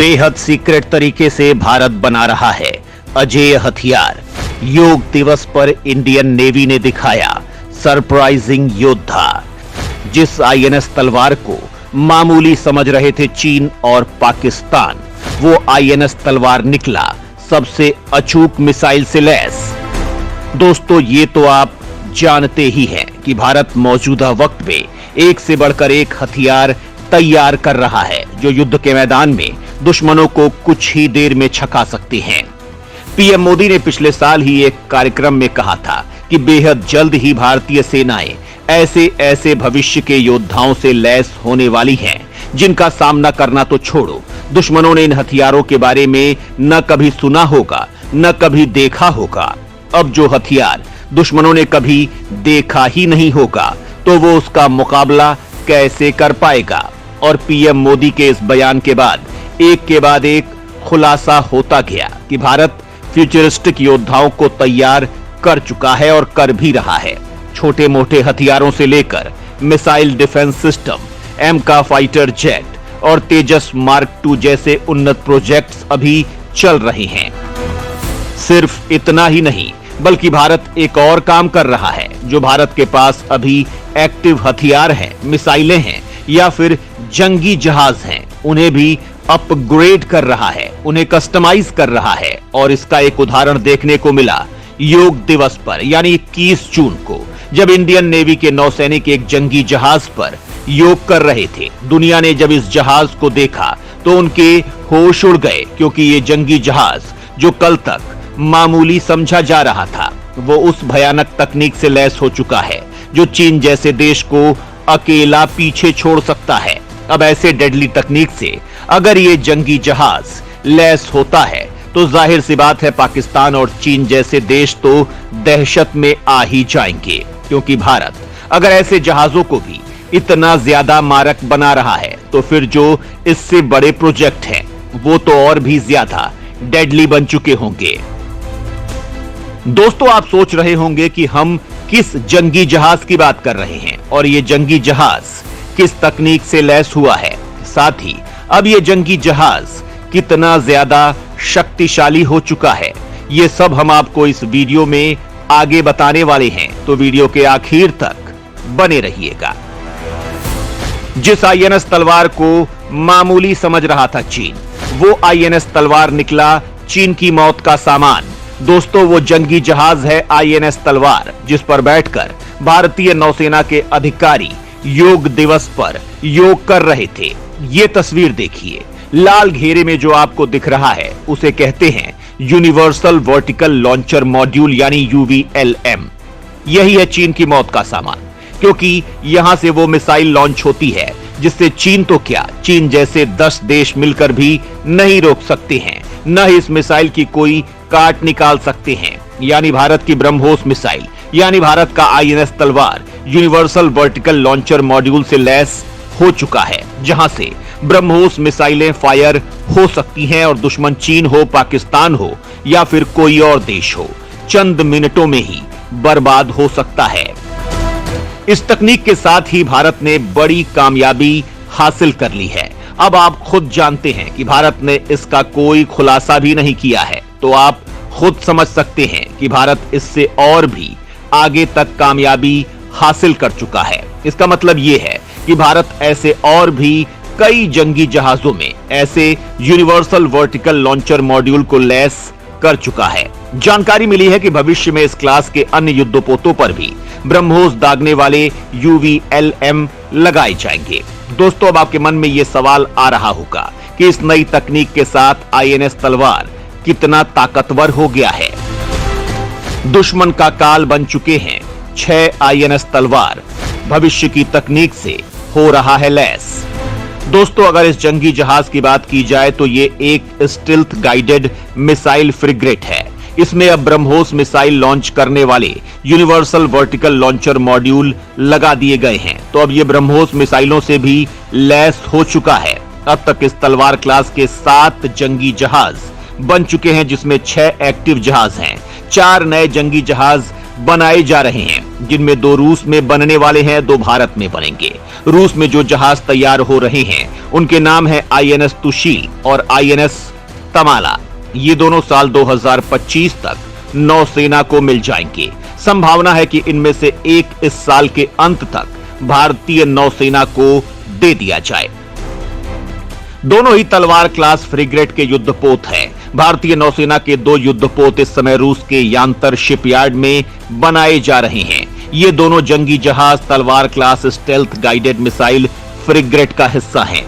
बेहद सीक्रेट तरीके से भारत बना रहा है अजेय हथियार। योग दिवस पर इंडियन नेवी ने दिखाया सरप्राइजिंग योद्धा। जिस आईएनएस तलवार को मामूली समझ रहे थे चीन और पाकिस्तान, वो आईएनएस तलवार निकला सबसे अचूक मिसाइल से लैस। दोस्तों, ये तो आप जानते ही हैं कि भारत मौजूदा वक्त में एक से बढ़कर एक हथियार तैयार कर रहा है जो युद्ध के मैदान में दुश्मनों को कुछ ही देर में छका सकते हैं। पीएम मोदी ने पिछले साल ही एक कार्यक्रम में कहा था कि बेहद जल्द ही भारतीय सेनाएं ऐसे भविष्य के योद्धाओं से लैस होने वाली हैं जिनका सामना करना तो छोड़ो, दुश्मनों ने इन हथियारों के बारे में न कभी सुना होगा न कभी देखा होगा। अब जो हथियार दुश्मनों ने कभी देखा ही नहीं होगा तो वो उसका मुकाबला कैसे कर पाएगा। और पीएम मोदी के इस बयान के बाद एक खुलासा होता गया कि भारत फ्यूचरिस्टिक योद्धाओं को तैयार कर चुका है और कर भी रहा है। छोटे मोटे हथियारों से लेकर missile defence system, एमका fighter jet और तेजस मार्क 2 जैसे उन्नत प्रोजेक्ट्स अभी चल रहे हैं। सिर्फ इतना ही नहीं, बल्कि भारत एक और काम कर रहा है। जो भारत के पास अभी एक्टिव हथियार हैं, मिसाइलें हैं या फिर जंगी जहाज हैं, उन्हें भी अपग्रेड कर रहा है, उन्हें कस्टमाइज कर रहा है। और इसका एक उदाहरण देखने को मिला योग दिवस पर, यानी 21 जून को, जब इंडियन नेवी के नौसैनिक एक जंगी जहाज पर योग कर रहे थे। दुनिया ने जब इस जहाज को देखा तो उनके होश उड़ गए, क्योंकि ये जंगी जहाज जो कल तक मामूली समझा जा रहा था, वो उस भयानक तकनीक से लैस हो चुका है जो चीन जैसे देश को अकेला पीछे छोड़ सकता है। अब ऐसे डेडली तकनीक से अगर ये जंगी जहाज लैस होता है तो जाहिर सी बात है पाकिस्तान और चीन जैसे देश तो दहशत में आ ही जाएंगे, क्योंकि भारत अगर ऐसे जहाजों को भी इतना ज्यादा मारक बना रहा है तो फिर जो इससे बड़े प्रोजेक्ट हैं वो तो और भी ज्यादा डेडली बन चुके होंगे। दोस्तों, आप सोच रहे होंगे कि हम किस जंगी जहाज की बात कर रहे हैं और ये जंगी जहाज किस तकनीक से लैस हुआ है, साथ ही अब ये जंगी जहाज कितना ज्यादा शक्तिशाली हो चुका है, ये सब हम आपको इस वीडियो में आगे बताने वाले हैं। तो वीडियो के आखिर तक बने रहिएगा। जिस आईएनएस तलवार को मामूली समझ रहा था चीन, वो आईएनएस तलवार निकला चीन की मौत का सामान। दोस्तों, वो जंगी जहाज है आईएनएस तलवार, जिस पर बैठकर भारतीय नौसेना के अधिकारी योग दिवस पर योग कर रहे थे। ये तस्वीर देखिए, लाल घेरे में जो आपको दिख रहा है उसे कहते हैं यूनिवर्सल वर्टिकल लॉन्चर मॉड्यूल, यानी UVLM। यही है चीन की मौत का सामान, क्योंकि यहां से वो मिसाइल लॉन्च होती है जिससे चीन तो क्या, चीन जैसे 10 देश मिलकर भी नहीं रोक सकते हैं, न ही इस मिसाइल की कोई काट निकाल सकते हैं। यानी भारत की ब्रह्मोस मिसाइल, यानी भारत का आईएनएस तलवार यूनिवर्सल वर्टिकल लॉन्चर मॉड्यूल से लैस हो चुका है, जहां से ब्रह्मोस मिसाइलें फायर हो सकती हैं और दुश्मन चीन हो, पाकिस्तान हो या फिर कोई और देश हो, चंद मिनटों में ही बर्बाद हो सकता है। इस तकनीक के साथ ही भारत ने बड़ी कामयाबी हासिल कर ली है। अब आप खुद जानते हैं कि भारत ने इसका कोई खुलासा भी नहीं किया है, तो आप खुद समझ सकते हैं कि भारत इससे और भी आगे तक कामयाबी हासिल कर चुका है। इसका मतलब यह है कि भारत ऐसे और भी कई जंगी जहाजों में ऐसे यूनिवर्सल वर्टिकल लॉन्चर मॉड्यूल को लैस कर चुका है। जानकारी मिली है कि भविष्य में इस क्लास के अन्य युद्धपोतों पर भी ब्रह्मोस दागने वाले UVLM लगाए जाएंगे। दोस्तों, अब आपके मन में यह सवाल आ रहा होगा कि इस नई तकनीक के साथ आईएनएस तलवार कितना ताकतवर हो गया है। दुश्मन का काल बन चुके हैं 6 आईएनएस तलवार, भविष्य की तकनीक से हो रहा है लैस। दोस्तों, अगर इस जंगी जहाज की बात की जाए तो ये एक स्टिल्थ गाइडेड मिसाइल फ्रिगेट है। इसमें अब ब्रह्मोस मिसाइल लॉन्च करने वाले यूनिवर्सल वर्टिकल लॉन्चर मॉड्यूल लगा दिए गए हैं। तो अब ये ब्रह्मोस मिसाइलों से भी लैस हो चुका है। अब तक इस तलवार क्लास के 7 जंगी जहाज बन चुके हैं, जिसमें 6 एक्टिव जहाज हैं। 4 नए जंगी जहाज बनाए जा रहे हैं, जिनमें 2 रूस में बनने वाले हैं, 2 भारत में बनेंगे। रूस में जो जहाज तैयार हो रहे हैं उनके नाम है INS तुशील और INS तमाला। ये दोनों साल 2025 तक नौसेना को मिल जाएंगे। संभावना है कि इनमें से एक इस साल के अंत तक भारतीय नौसेना को दे दिया जाए। दोनों ही तलवार क्लास फ्रिगेट के युद्धपोत हैं। भारतीय नौसेना के 2 युद्धपोत इस समय रूस के यांतर शिपयार्ड में बनाए जा रहे हैं। ये दोनों जंगी जहाज तलवार class stealth guided missile frigate का हिस्सा हैं।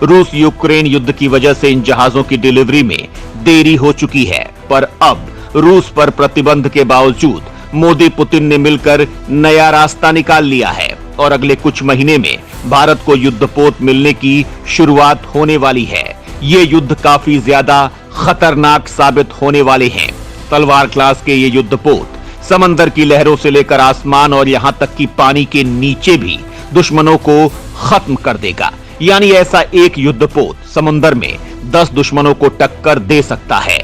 रूस यूक्रेन युद्ध की वजह से इन जहाजों की डिलीवरी में देरी हो चुकी है, पर अब रूस पर प्रतिबंध के बावजूद मोदी पुतिन ने मिलकर नया रास्ता निकाल लिया है और अगले कुछ महीने में भारत को युद्धपोत मिलने की शुरुआत होने वाली है। ये युद्ध काफी ज्यादा खतरनाक साबित होने वाले हैं। तलवार क्लास के ये युद्धपोत समंदर की लहरों से लेकर आसमान और यहां तक कि पानी के नीचे भी दुश्मनों को खत्म कर देगा। यानी ऐसा एक युद्धपोत समुद्र में 10 दुश्मनों को टक्कर दे सकता है।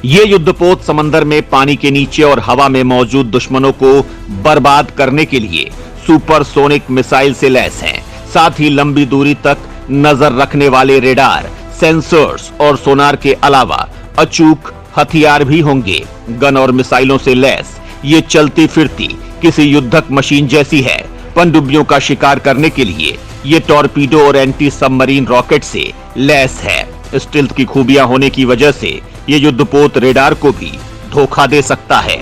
ये युद्धपोत समंदर में पानी के नीचे और हवा में मौजूद दुश्मनों को बर्बाद करने के लिए सुपरसोनिक मिसाइल से लैस हैं। साथ ही लंबी दूरी तक नजर रखने वाले रेडार, सेंसर्स और सोनार के अलावा अचूक हथियार भी होंगे। गन और मिसाइलों से लैस ये चलती फिरती किसी युद्धक मशीन जैसी है। पनडुब्बियों का शिकार करने के लिए ये टॉर्पीडो और एंटी सबमरीन रॉकेट से लैस है। स्टील्थ की खूबियां होने की वजह से ये युद्धपोत रेडार को भी धोखा दे सकता है।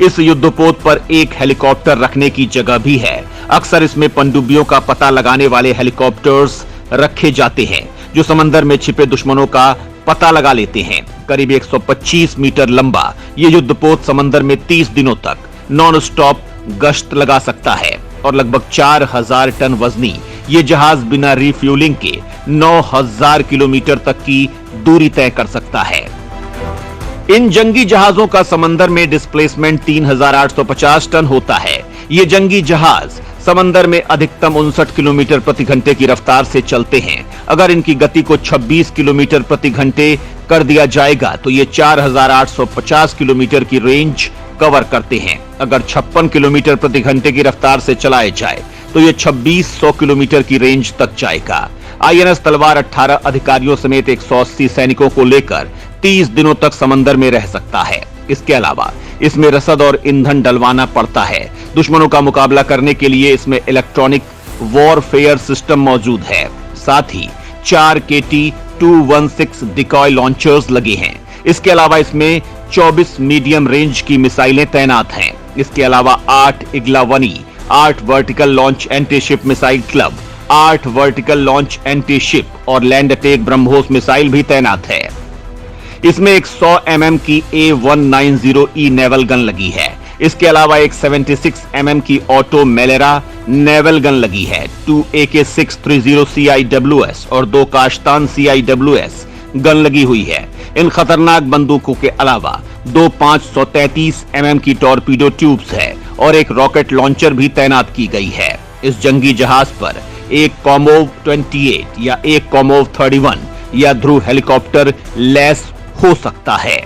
इस युद्धपोत पर एक हेलीकॉप्टर रखने की जगह भी है। अक्सर इसमें पनडुब्बियों का पता लगाने वाले हेलीकॉप्टर्स रखे जाते हैं जो समंदर में छिपे दुश्मनों का पता लगा लेते हैं। करीब 125 मीटर लंबा ये युद्धपोत समंदर में 30 दिनों तक नॉन स्टॉप गश्त लगा सकता है और लगभग 4000 टन वजनी ये जहाज बिना रिफ्यूलिंग के 9000 किलोमीटर तक की दूरी तय कर सकता है। इन जंगी जहाजों का समंदर में डिस्प्लेसमेंट 3850 टन होता है। ये जंगी जहाज समंदर में अधिकतम 59 किलोमीटर प्रति घंटे की रफ्तार से चलते हैं। अगर इनकी गति को 26 किलोमीटर प्रति घंटे कर दिया जाएगा तो ये 4850 किलोमीटर की रेंज कवर करते हैं। अगर 56 किलोमीटर प्रति घंटे की रफ्तार से चलाए जाए तो ये 2600 किलोमीटर की रेंज तक जाएगा। INS तलवार 18 अधिकारियों समेत 180 सैनिकों को लेकर 30 दिनों तक समंदर में रह सकता है। इसके अलावा इसमें रसद और ईंधन डलवाना पड़ता है। दुश्मनों का मुकाबला करने के लिए इसमें इलेक्ट्रॉनिक वॉरफेयर सिस्टम मौजूद है। साथ ही 4 KT-216 डिकॉय लॉन्चर्स लगे हैं। इसके अलावा इसमें 24 मीडियम रेंज की मिसाइलें तैनात हैं। इसके अलावा 8 इग्लावनी, 8 vertical launch anti ship missile club, 8 vertical launch anti ship और लैंड अटैक ब्रह्मोस मिसाइल भी तैनात है। इसमें एक 100 mm की A190E नेवल गन लगी है। इसके अलावा एक 76 mm की ऑटो मेलेरा नेवल गन लगी है। 2 AK-630 CIWS और 2 काश्तान CIWS गन लगी हुई है। इन खतरनाक बंदूकों के अलावा 2 533 mm की टॉर्पीडो ट्यूब्स है और एक रॉकेट लॉन्चर भी तैनात की गई है। इस जंगी जहाज पर एक कॉमोव 28 या एक कॉमोव 31 या ध्रुव हेलीकॉप्टर लैस हो सकता है।